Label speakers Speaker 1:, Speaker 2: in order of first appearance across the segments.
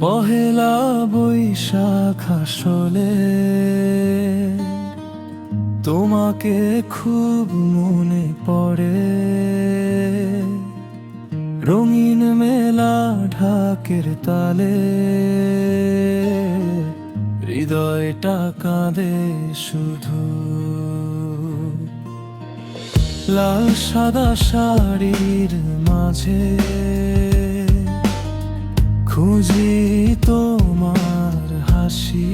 Speaker 1: পহেলা বৈশাখ আসলে তোমাকে খুব মনে পড়ে। রঙিন মেলা ঢাকের তালে হৃদয়টা কাঁদে শুধু। লাল সাদা শাড়ির মাঝে খুঁজি তোমার হাসি।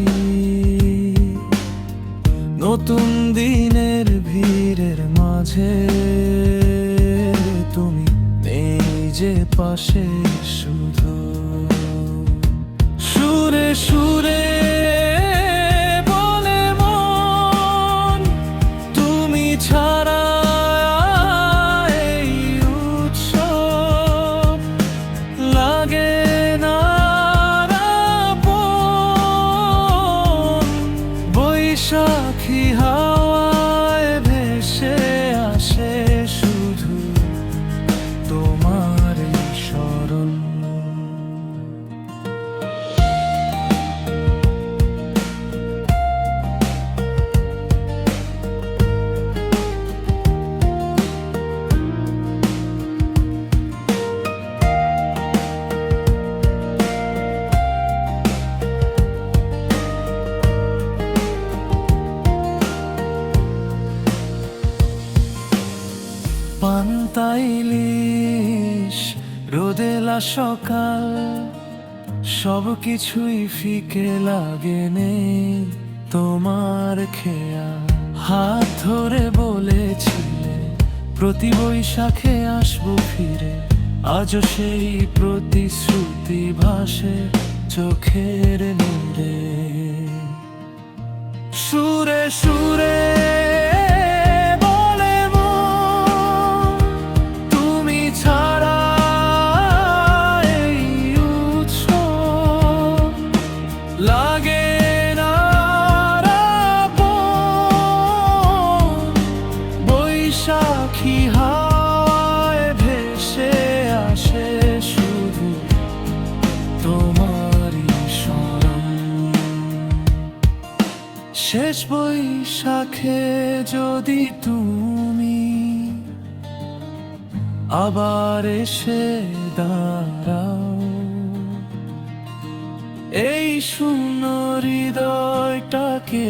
Speaker 1: নতুন দিনের ভিড়ের মাঝে তুমি নেই যে পাশে শুধু। সুরে সুরে বলে মন তুমি ছাড়া এই উৎসব লাগে না আপন। বৈশাখী হাওয়ায় ভেসে আসে শুধু তোমার এই স্মরণ। পান্তা ইলিশ রোদেলা সকাল সব কিছুই ফিকে লাগে নেই তোমার খেয়া। হাত ধরে বলেছিলে প্রতি বৈশাখে আসবো ফিরে, আজও সেই প্রতিশ্রুতি ভাসে চোখের নীড়ে। সুরে সুরে বলে মন তুমি ছাড়া এই উৎসব লাগে না আপন। বৈশাখী হাওয়ায় ভেসে আসে শুধু তোমারই স্মরণ। শেষ বৈশাখে যদি তুমি আবার এসে দাঁড়াও, এই শূন্য হৃদয়টাকে